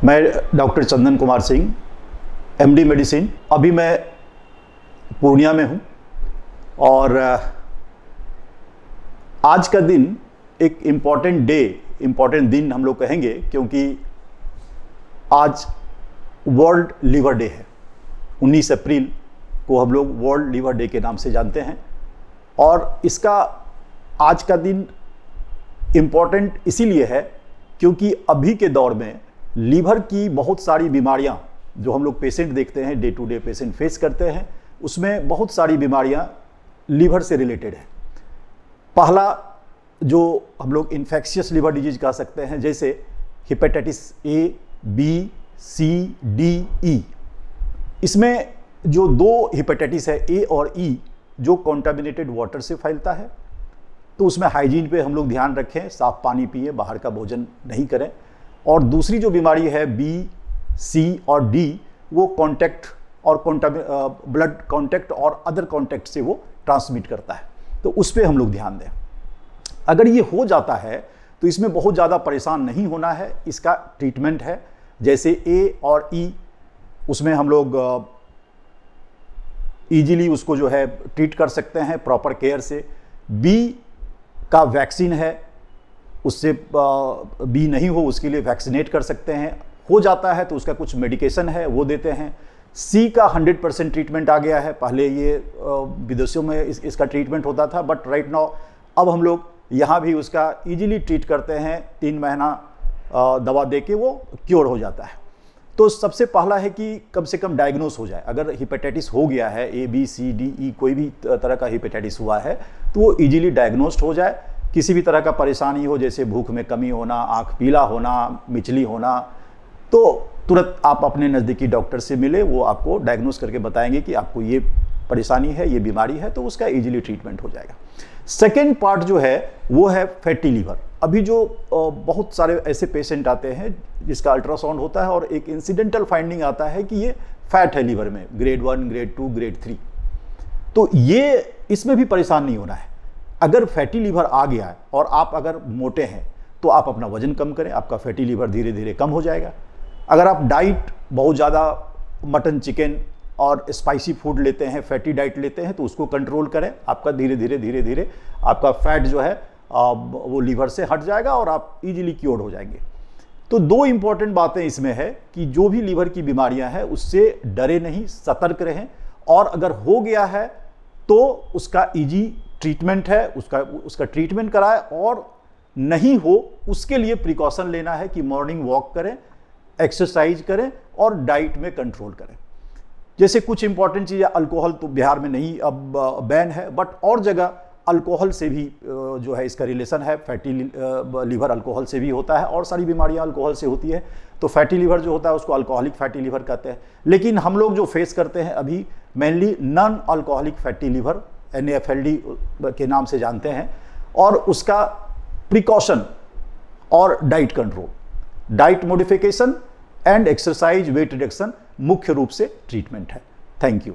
मैं doctor Chandan Kumar Singh, MD medicine. अभी मैं पूर्णिया में हूँ और आज का दिन एक इम्पॉर्टेंट दिन हम लोग कहेंगे, क्योंकि आज वर्ल्ड लिवर डे है। 19 अप्रैल को हम लोग वर्ल्ड लिवर डे के नाम से जानते हैं और इसका आज का दिन इम्पॉर्टेंट इसीलिए है क्योंकि अभी के दौर में लीवर की बहुत सारी बीमारियां जो हम लोग पेशेंट देखते हैं, day to day patient face करते हैं, उसमें बहुत सारी बीमारियां लीवर से रिलेटेड है। पहला जो हम लोग इन्फेक्शियस लिवर डिजीज कह सकते हैं, जैसे hepatitis A, B, C, D, E. इसमें जो दो हेपेटाइटिस है, ए और ई, जो कॉन्टामिनेटेड वाटर से फैलता है, तो उसमें हाइजीन पे हम लोग ध्यान रखें, साफ पानी पिए, बाहर का भोजन नहीं करें। और दूसरी जो बीमारी है बी, सी और डी, वो कांटेक्ट और ब्लड कांटेक्ट और अदर कांटेक्ट से वो ट्रांसमिट करता है, तो उस पर हम लोग ध्यान दें। अगर ये हो जाता है तो इसमें बहुत ज़्यादा परेशान नहीं होना है। इसका ट्रीटमेंट है, जैसे ए और ई, उसमें हम लोग ईजिली उसको जो है ट्रीट कर सकते हैं प्रॉपर केयर से। बी का वैक्सीन है, उससे बी नहीं हो उसके लिए वैक्सीनेट कर सकते हैं। हो जाता है तो उसका कुछ मेडिकेशन है वो देते हैं। सी का 100% ट्रीटमेंट आ गया है। पहले ये विदेशों में इसका ट्रीटमेंट होता था, बट राइट नाउ अब हम लोग यहाँ भी उसका इजीली ट्रीट करते हैं। 3 महीना दवा दे के वो क्योर हो जाता है। तो सबसे पहला है कि कम से कम डायग्नोस हो जाए। अगर हेपेटाइटिस हो गया है, ए, बी, सी, डी, ई, कोई भी तरह का हेपेटाइटिस हुआ है, तो वो इजीली डायग्नोस्ड हो जाए। किसी भी तरह का परेशानी हो, जैसे भूख में कमी होना, आँख पीला होना, मिचली होना, तो तुरंत आप अपने नज़दीकी डॉक्टर से मिले। वो आपको डायग्नोस करके बताएंगे कि आपको ये परेशानी है, ये बीमारी है, तो उसका इजीली ट्रीटमेंट हो जाएगा। सेकेंड पार्ट जो है वो है फैटी लीवर। अभी जो बहुत सारे ऐसे पेशेंट आते हैं जिसका अल्ट्रासाउंड होता है और एक इंसिडेंटल फाइंडिंग आता है कि ये फैट है लीवर में, ग्रेड 1, ग्रेड 2, ग्रेड 3। तो ये इसमें भी परेशान नहीं होना है। अगर फैटी लीवर आ गया है और आप अगर मोटे हैं तो आप अपना वजन कम करें, आपका फैटी लीवर धीरे धीरे कम हो जाएगा। अगर आप डाइट बहुत ज़्यादा मटन, चिकन और स्पाइसी फूड लेते हैं, फैटी डाइट लेते हैं, तो उसको कंट्रोल करें। आपका धीरे धीरे आपका फैट जो है वो लीवर से हट जाएगा और आप इजीली क्योर्ड हो जाएंगे। तो 2 इंपॉर्टेंट बातें इसमें है कि जो भी लीवर की बीमारियां हैं उससे डरे नहीं, सतर्क रहें। और अगर हो गया है तो उसका इजी ट्रीटमेंट है, उसका ट्रीटमेंट कराएं। और नहीं हो उसके लिए प्रिकॉशन लेना है कि मॉर्निंग वॉक करें, एक्सरसाइज करें और डाइट में कंट्रोल करें। जैसे कुछ इंपॉर्टेंट चीज़ें, अल्कोहल तो बिहार में नहीं अब बैन है, बट और जगह अल्कोहल से भी जो है इसका रिलेशन है। फैटी लीवर अल्कोहल से भी होता है और सारी बीमारियां अल्कोहल से होती है। तो फैटी लीवर जो होता है उसको अल्कोहलिक फैटी लीवर कहते हैं। लेकिन हम लोग जो फेस करते हैं अभी mainly non alcoholic fatty liver, NAFLD के नाम से जानते हैं। और उसका प्रिकॉशन और diet control, diet modification and exercise, weight reduction मुख्य रूप से ट्रीटमेंट है। Thank you.